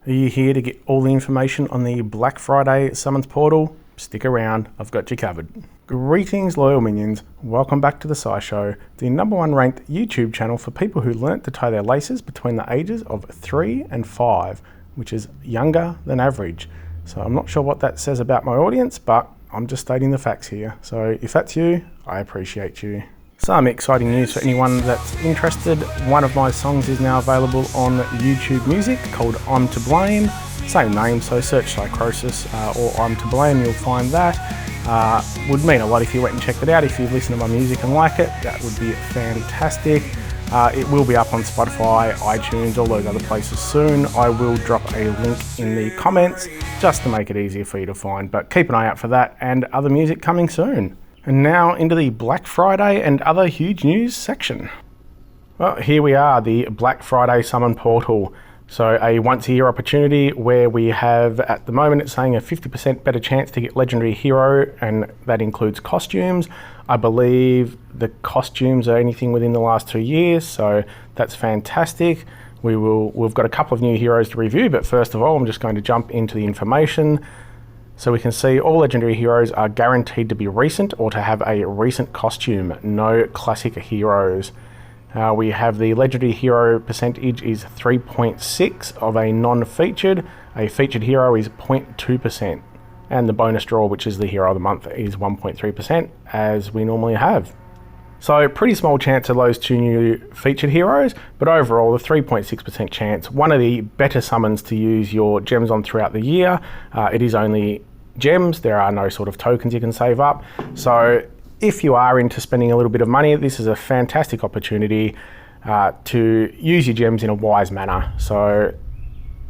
Are you here to get all the information on the Black Friday Summons Portal? Stick around, I've got you covered. Greetings loyal minions, welcome back to the SciShow, the #1 ranked YouTube channel for people who learnt to tie their laces between the ages of 3 and 5, which is younger than average. So I'm not sure what that says about my audience, but I'm just stating the facts here. So if that's you, I appreciate you. Some exciting news for anyone that's interested. One of my songs is now available on YouTube Music called I'm to Blame. Same name, so search Psychrosis or I'm to Blame, you'll find that. Would mean a lot if you went and checked it out. If you listen to my music and like it, that would be fantastic. It will be up on Spotify, iTunes, all those other places soon. I will drop a link in the comments just to make it easier for you to find, but keep an eye out for that and other music coming soon. And now into the Black Friday and other huge news section. Well, here we are, the Black Friday Summon Portal. So a once a year opportunity where we have, at the moment it's saying a 50% better chance to get Legendary Hero, and that includes costumes. I believe the costumes are anything within the last 2 years, so that's fantastic. We've got a couple of new heroes to review, but first of all, I'm just going to jump into the information. So we can see all Legendary Heroes are guaranteed to be recent or to have a recent costume, no classic heroes. We have the Legendary Hero percentage is 3.6 of a non-featured. A featured hero is 0.2%. And the bonus draw, which is the Hero of the Month, is 1.3%, as we normally have. So pretty small chance of those two new featured heroes, but overall the 3.6% chance, one of the better summons to use your gems on throughout the year. It is only gems, there are no sort of tokens you can save up. So if you are into spending a little bit of money, this is a fantastic opportunity to use your gems in a wise manner. So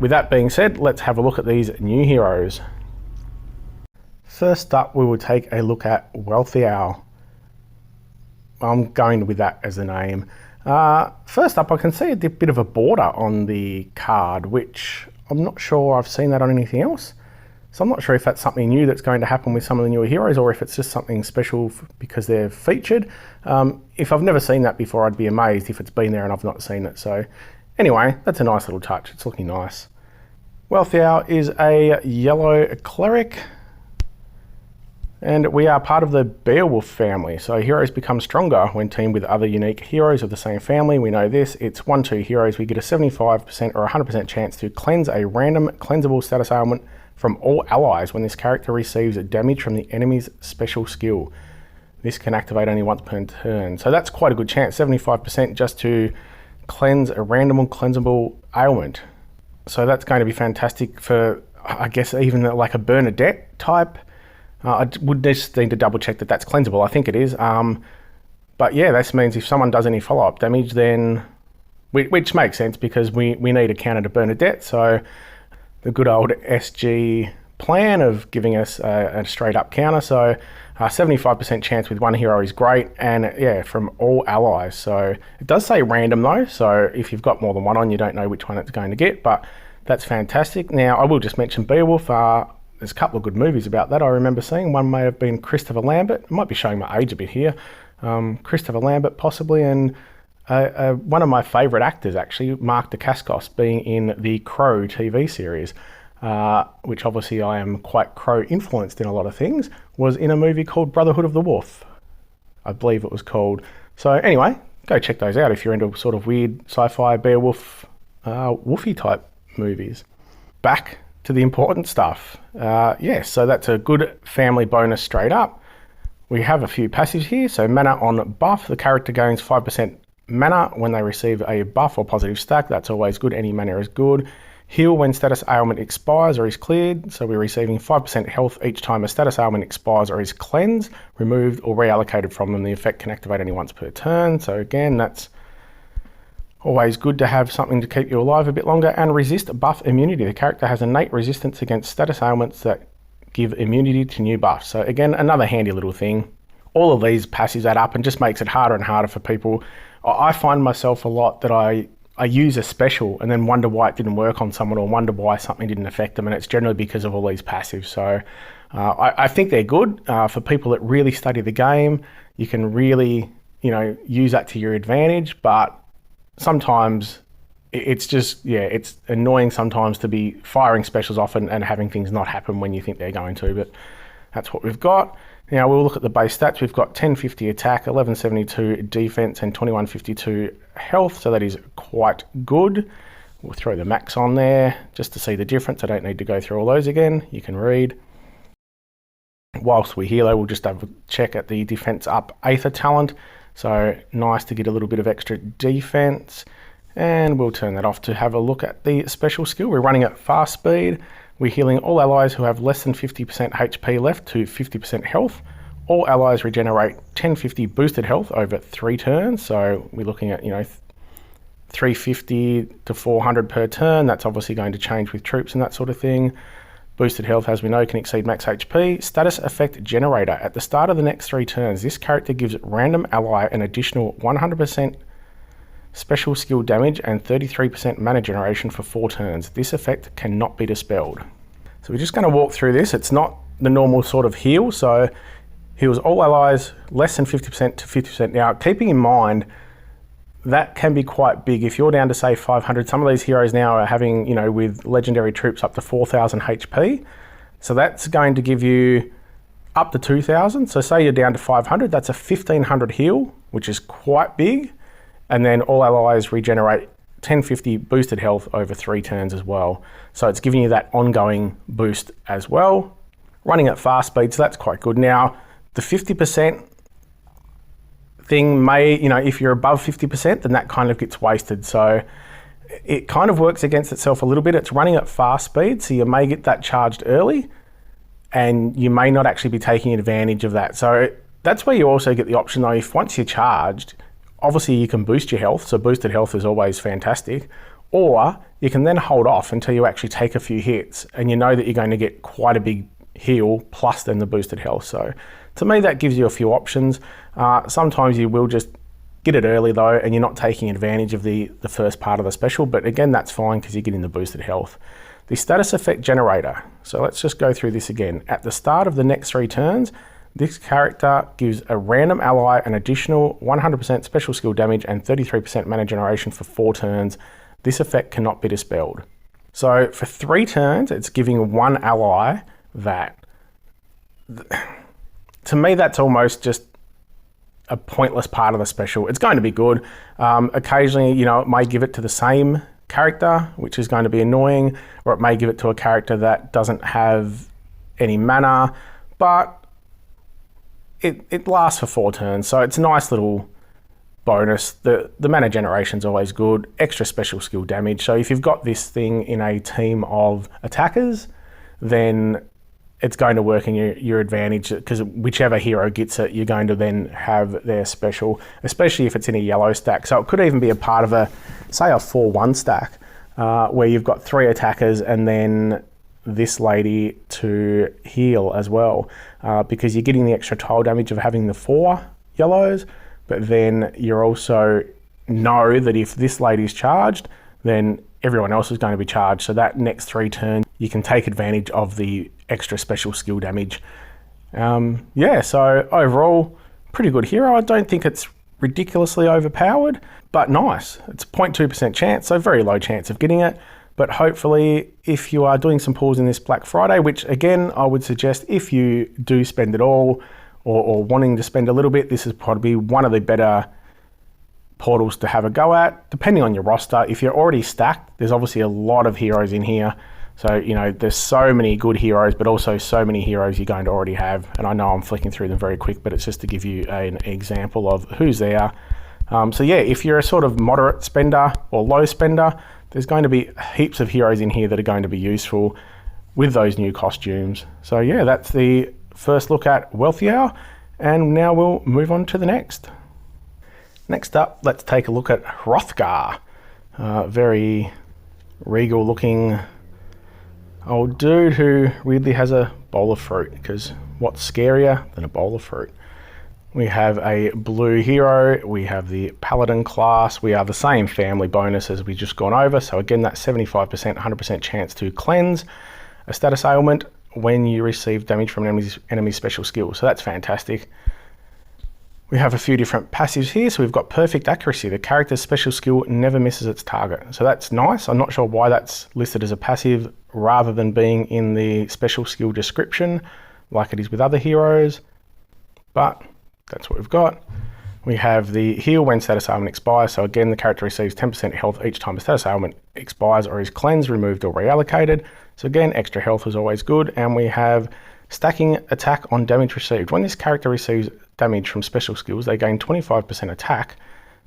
with that being said, let's have a look at these new heroes. First up, we will take a look at Wealthy Owl. I'm going with that as the name. First up, I can see a bit of a border on the card, which I'm not sure I've seen that on anything else. So I'm not sure if that's something new that's going to happen with some of the newer heroes, or if it's just something special because they're featured. If I've never seen that before, I'd be amazed if it's been there and I've not seen it. So anyway, that's a nice little touch. It's looking nice. Wealthy Owl is a yellow cleric, and we are part of the Beowulf family. So heroes become stronger when teamed with other unique heroes of the same family. We know this. It's 1/2 heroes. We get a 75% or 100% chance to cleanse a random cleansable status ailment from all allies when this character receives damage from the enemy's special skill. This can activate only once per turn. So that's quite a good chance, 75% just to cleanse a random cleansable ailment. So that's going to be fantastic for, I guess, even like a Bernadette type. I would just need to double check that that's cleansable. I think it is. But yeah, this means if someone does any follow-up damage, then, which makes sense because we need a counter to Bernadette. So the good old SG plan of giving us a straight up counter. So 75% chance with one hero is great. And yeah, from all allies. So it does say random though. So if you've got more than one on, you don't know which one it's going to get, but that's fantastic. Now I will just mention Beowulf. There's a couple of good movies about that I remember seeing. One may have been Christopher Lambert. I might be showing my age a bit here. Christopher Lambert possibly, and one of my favourite actors actually, Mark Dacascos, being in the Crow TV series, which obviously I am quite Crow influenced in a lot of things, was in a movie called Brotherhood of the Wolf, I believe it was called. So anyway, go check those out if you're into sort of weird sci-fi Beowulf, woofy type movies. Back to the important stuff. Yes, so that's a good family bonus straight up. We have a few passives here. So mana on buff, the character gains 5% mana when they receive a buff or positive stack. That's always good. Any mana is good. Heal when status ailment expires or is cleared. So we're receiving 5% health each time a status ailment expires or is cleansed, removed, or reallocated from them. The effect can activate only once per turn. So again, that's always good to have something to keep you alive a bit longer. And resist buff immunity. The character has innate resistance against status ailments that give immunity to new buffs. So again, another handy little thing. All of these passives add up and just makes it harder and harder for people. I find myself a lot that I use a special and then wonder why it didn't work on someone, or wonder why something didn't affect them, and it's generally because of all these passives. So I think they're good for people that really study the game. You can really, use that to your advantage, but sometimes it's just, yeah, it's annoying sometimes to be firing specials often and having things not happen when you think they're going to, but that's what we've got. Now we'll look at the base stats. We've got 1050 attack, 1172 defense, and 2152 health, so that is quite good. We'll throw the max on there just to see the difference. I don't need to go through all those again. You can read. Whilst we're here though, we'll just have a check at the defense up Aether talent. So nice to get a little bit of extra defense. And we'll turn that off to have a look at the special skill. We're running at fast speed. We're healing all allies who have less than 50% HP left to 50% health. All allies regenerate 1050 boosted health over 3 turns. So we're looking at, 350 to 400 per turn. That's obviously going to change with troops and that sort of thing. Boosted health, as we know, can exceed max HP. Status effect generator. At the start of the next 3 turns, this character gives random ally an additional 100% special skill damage and 33% mana generation for 4 turns. This effect cannot be dispelled. So we're just going to walk through this. It's not the normal sort of heal. So heals all allies less than 50% to 50%. Now, keeping in mind, that can be quite big. If you're down to say 500, some of these heroes now are having, with legendary troops up to 4,000 HP. So that's going to give you up to 2,000. So say you're down to 500, that's a 1,500 heal, which is quite big. And then all allies regenerate 1050 boosted health over 3 turns as well. So it's giving you that ongoing boost as well. Running at fast speed, so that's quite good. Now, the 50% thing may, if you're above 50%, then that kind of gets wasted. So it kind of works against itself a little bit. It's running at fast speed, so you may get that charged early and you may not actually be taking advantage of that. So that's where you also get the option though, if once you're charged, obviously you can boost your health, so boosted health is always fantastic, or you can then hold off until you actually take a few hits and you know that you're going to get quite a big heal plus then the boosted health. So to me that gives you a few options. Sometimes you will just get it early though and you're not taking advantage of the first part of the special, but again that's fine because you're getting the boosted health. The status effect generator, so let's just go through this again. At the start of the next 3 turns, this character gives a random ally an additional 100% special skill damage and 33% mana generation for 4 turns. This effect cannot be dispelled. So for 3 turns, it's giving one ally that. To me, that's almost just a pointless part of the special. It's going to be good. Occasionally, it may give it to the same character, which is going to be annoying, or it may give it to a character that doesn't have any mana, but it lasts for 4 turns, so it's a nice little bonus. The mana generation is always good. Extra special skill damage. So if you've got this thing in a team of attackers, then it's going to work in your advantage because whichever hero gets it, you're going to then have their special, especially if it's in a yellow stack. So it could even be a part of say a 4-1 stack where you've got 3 attackers and then this lady to heal as well, because you're getting the extra tile damage of having the 4 yellows, but then you're also know that if this lady's charged, then everyone else is going to be charged. So that next 3 turns, you can take advantage of the extra special skill damage. So overall, pretty good hero. I don't think it's ridiculously overpowered, but nice. It's 0.2% chance, so very low chance of getting it. But hopefully, if you are doing some pulls in this Black Friday, which again, I would suggest if you do spend it all or wanting to spend a little bit, this is probably one of the better portals to have a go at, depending on your roster. If you're already stacked, there's obviously a lot of heroes in here. So, there's so many good heroes, but also so many heroes you're going to already have. And I know I'm flicking through them very quick, but it's just to give you an example of who's there. If you're a sort of moderate spender or low spender, there's going to be heaps of heroes in here that are going to be useful with those new costumes. So yeah, that's the first look at Wealthy Hour, and now we'll move on to the next. Next up, let's take a look at Hrothgar. Very regal looking old dude who weirdly has a bowl of fruit, because what's scarier than a bowl of fruit? We have a blue hero, we have the Paladin class, we are the same family bonus as we just gone over. So again, that 75%, 100% chance to cleanse a status ailment when you receive damage from an enemy's special skill. So that's fantastic. We have a few different passives here. So we've got perfect accuracy. The character's special skill never misses its target. So that's nice. I'm not sure why that's listed as a passive rather than being in the special skill description like it is with other heroes, but that's what we've got. We have the heal when status ailment expires. So again, the character receives 10% health each time a status ailment expires or is cleansed, removed, or reallocated. So again, extra health is always good. And we have stacking attack on damage received. When this character receives damage from special skills, they gain 25% attack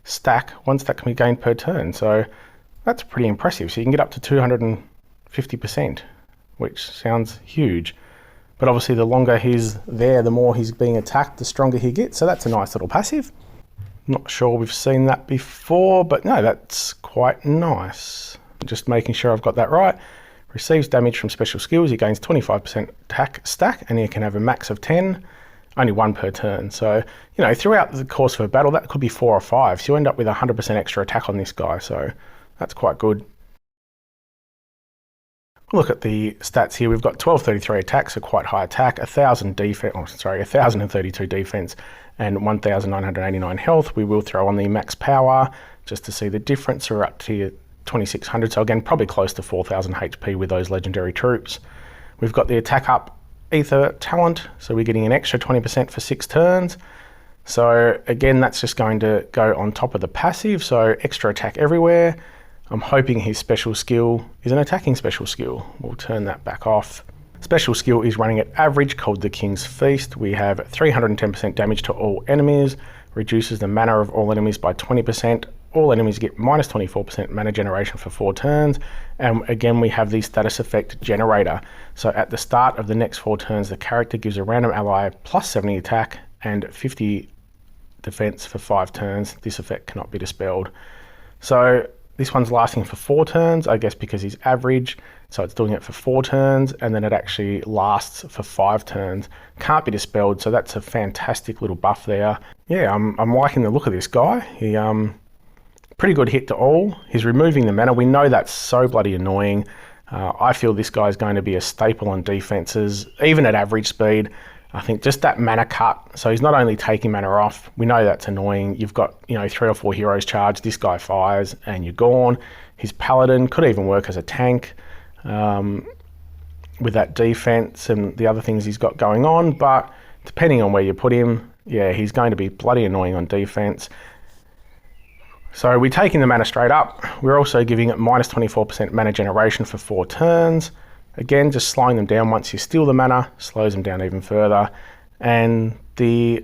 stack. One stack can be gained per turn. So that's pretty impressive. So you can get up to 250%, which sounds huge. But obviously the longer he's there, the more he's being attacked, the stronger he gets. So that's a nice little passive. Not sure we've seen that before, but no, that's quite nice. Just making sure I've got that right. Receives damage from special skills, he gains 25% attack stack, and he can have a max of 10, only one per turn. So, you know, throughout the course of a battle, that could be 4 or 5. So you end up with 100% extra attack on this guy. So that's quite good. Look at the stats here. We've got 1233 attack, so quite high attack, 1032 defense, and 1989 health. We will throw on the max power just to see the difference. We're up to 2600, so again, probably close to 4000 HP with those legendary troops. We've got the attack up ether talent, so we're getting an extra 20% for 6 turns. So again, that's just going to go on top of the passive, so extra attack everywhere. I'm hoping his special skill is an attacking special skill. We'll turn that back off. Special skill is running at average, called the King's Feast. We have 310% damage to all enemies, reduces the mana of all enemies by 20%. All enemies get minus 24% mana generation for 4 turns. And again, we have the status effect generator. So at the start of the next 4 turns, the character gives a random ally plus 70 attack and 50 defense for 5 turns. This effect cannot be dispelled. So this one's lasting for 4 turns, I guess because he's average. So it's doing it for 4 turns, and then it actually lasts for 5 turns. Can't be dispelled, so that's a fantastic little buff there. Yeah, I'm liking the look of this guy. He pretty good hit to all. He's removing the mana. We know that's so bloody annoying. I feel this guy is going to be a staple on defenses, even at average speed. I think just that mana cut. So he's not only taking mana off, we know that's annoying. You've got, you know, 3 or 4 heroes charged, this guy fires and you're gone. His paladin could even work as a tank with that defense and the other things he's got going on, but depending on where you put him, yeah, he's going to be bloody annoying on defense. So we're taking the mana straight up. We're also giving it minus 24% mana generation for 4 turns. Again, just slowing them down once you steal the mana, slows them down even further. And the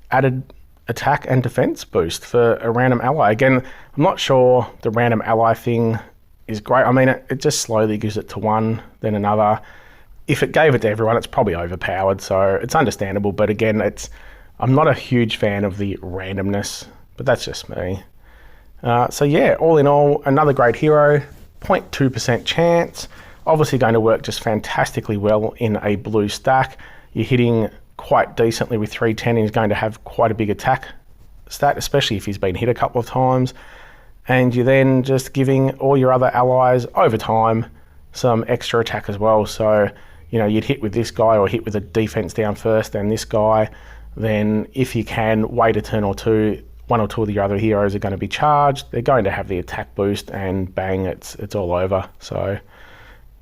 added attack and defense boost for a random ally. Again, I'm not sure the random ally thing is great. I mean, it just slowly gives it to one, then another. If it gave it to everyone, it's probably overpowered, so it's understandable. But again, I'm not a huge fan of the randomness, but that's just me. So yeah, all in all, another great hero, 0.2% chance. Obviously going to work just fantastically well in a blue stack. You're hitting quite decently with 310. He's going to have quite a big attack stat, especially if he's been hit a couple of times. And you're then just giving all your other allies over time some extra attack as well. So, you know, you'd hit with this guy or hit with a defense down first, then this guy. Then if you can, wait a turn or two, 1 or 2 of the other heroes are going to be charged. They're going to have the attack boost and bang, it's all over. So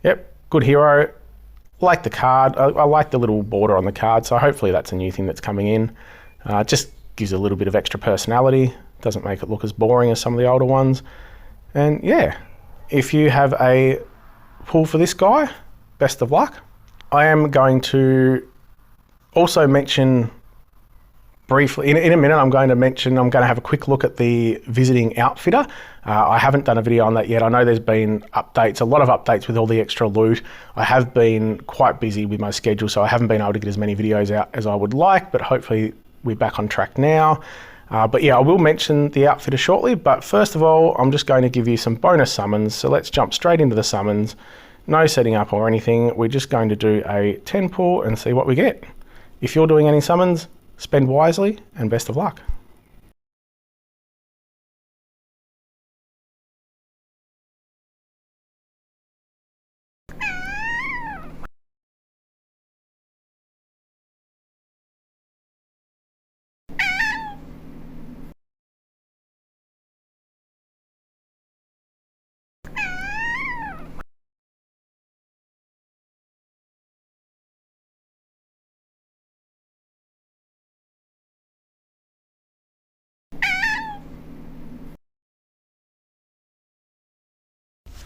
yep, good hero. Like the card. I like the little border on the card, so hopefully that's a new thing that's coming in. Just gives a little bit of extra personality. Doesn't make it look as boring as some of the older ones. And yeah, if you have a pull for this guy, best of luck. I am going to also mention briefly, in a minute, I'm going to have a quick look at the visiting outfitter. I haven't done a video on that yet. I know there's been updates, a lot of updates with all the extra loot. I have been quite busy with my schedule, so I haven't been able to get as many videos out as I would like, but hopefully we're back on track now. But yeah, I will mention the outfitter shortly, but first of all, I'm just going to give you some bonus summons. So let's jump straight into the summons. No setting up or anything. We're just going to do a 10 pull and see what we get. If you're doing any summons, spend wisely and best of luck.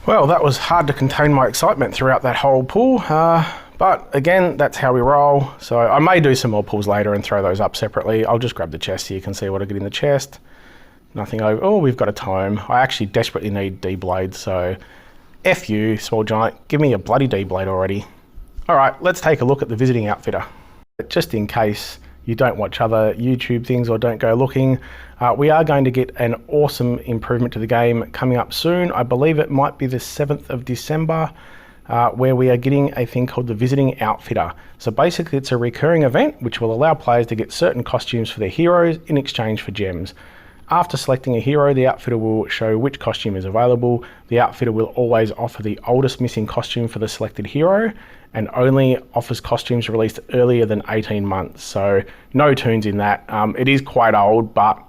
Well, that was hard to contain my excitement throughout that whole pull. But again, that's how we roll. So I may do some more pulls later and throw those up separately. I'll just grab the chest so you can see what I get in the chest. Nothing over. Oh, we've got a tome. I actually desperately need D-blades, so F you, small giant. Give me a bloody D-blade already. All right, let's take a look at the visiting outfitter. Just in case you don't watch other YouTube things or don't go looking, we are going to get an awesome improvement to the game coming up soon. I believe it might be the 7th of December. Where we are getting a thing called the Visiting Outfitter. So basically it's a recurring event which will allow players to get certain costumes for their heroes in exchange for gems. After selecting a hero, the outfitter will show which costume is available. The outfitter will always offer the oldest missing costume for the selected hero and only offers costumes released earlier than 18 months. So no tunes in that. It is quite old, but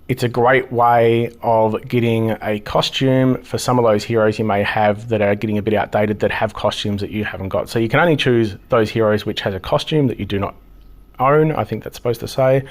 it's a great way of getting a costume for some of those heroes you may have that are getting a bit outdated that have costumes that you haven't got. So you can only choose those heroes which has a costume that you do not own, I think that's supposed to say.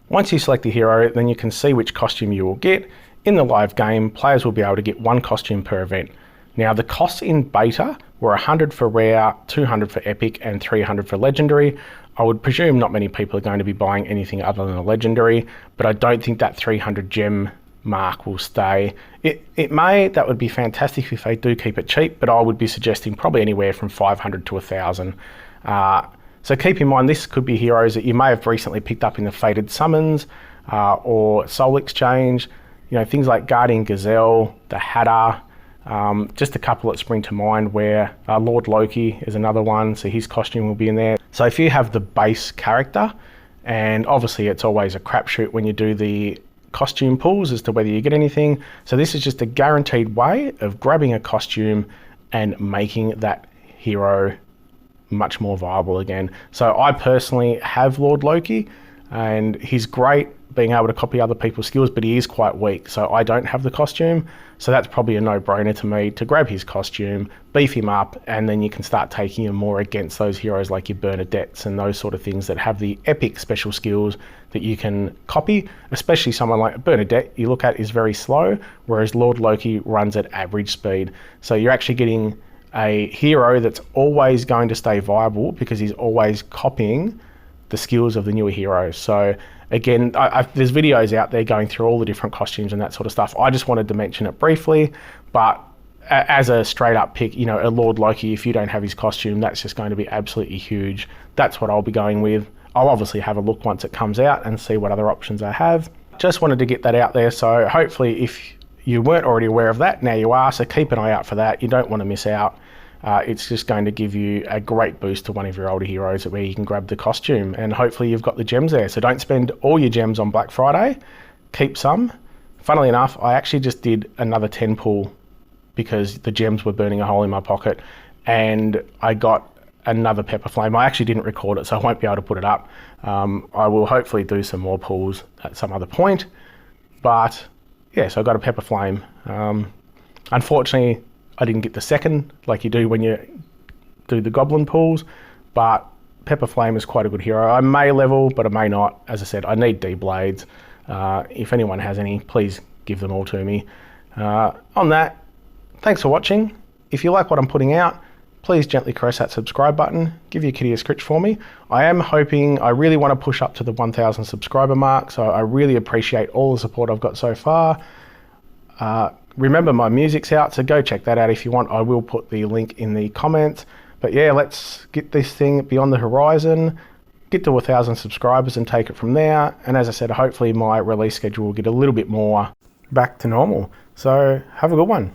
Once you select a hero, then you can see which costume you will get. In the live game, players will be able to get one costume per event. Now the costs in beta were 100 for rare, 200 for epic and 300 for legendary. I would presume not many people are going to be buying anything other than a legendary, but I don't think that 300 gem mark will stay. It may, that would be fantastic if they do keep it cheap, but I would be suggesting probably anywhere from 500 to 1,000. So keep in mind, this could be heroes that you may have recently picked up in the Fated Summons or Soul Exchange, you know, things like Guardian Gazelle, the Hatter, just a couple that spring to mind where Lord Loki is another one, so his costume will be in there. So if you have the base character, and obviously it's always a crapshoot when you do the costume pulls as to whether you get anything. So this is just a guaranteed way of grabbing a costume and making that hero much more viable again. So I personally have Lord Loki, and he's great being able to copy other people's skills, but he is quite weak, so I don't have the costume. So that's probably a no-brainer to me to grab his costume, beef him up, and then you can start taking him more against those heroes like your Bernadettes and those sort of things that have the epic special skills that you can copy. Especially someone like Bernadette, you look at, is very slow, whereas Lord Loki runs at average speed. So you're actually getting a hero that's always going to stay viable because he's always copying the skills of the newer heroes. So again, there's videos out there going through all the different costumes and that sort of stuff. I just wanted to mention it briefly, but as a straight up pick, you know, a Lord Loki, if you don't have his costume, that's just going to be absolutely huge. That's what I'll be going with. I'll obviously have a look once it comes out and see what other options I have. Just wanted to get that out there. So hopefully if you weren't already aware of that, now you are, so keep an eye out for that. You don't want to miss out. It's just going to give you a great boost to one of your older heroes where you can grab the costume, and hopefully you've got the gems there. So don't spend all your gems on Black Friday, keep some. Funnily enough, I actually just did another 10 pull because the gems were burning a hole in my pocket, and I got another Pepper Flame. I actually didn't record it, so I won't be able to put it up. I will hopefully do some more pulls at some other point, but yeah, so I got a Pepper Flame. Unfortunately, I didn't get the second like you do when you do the Goblin pulls, but Pepper Flame is quite a good hero. I may level, but I may not. As I said, I need D-blades. If anyone has any, please give them all to me. On that, thanks for watching. If you like what I'm putting out, please gently caress that subscribe button. Give your kitty a scritch for me. I really want to push up to the 1,000 subscriber mark, so I really appreciate all the support I've got so far. Remember, my music's out, so go check that out if you want. I will put the link in the comments. But yeah, let's get this thing beyond the horizon, get to 1,000 subscribers and take it from there. And as I said, hopefully my release schedule will get a little bit more back to normal. So have a good one.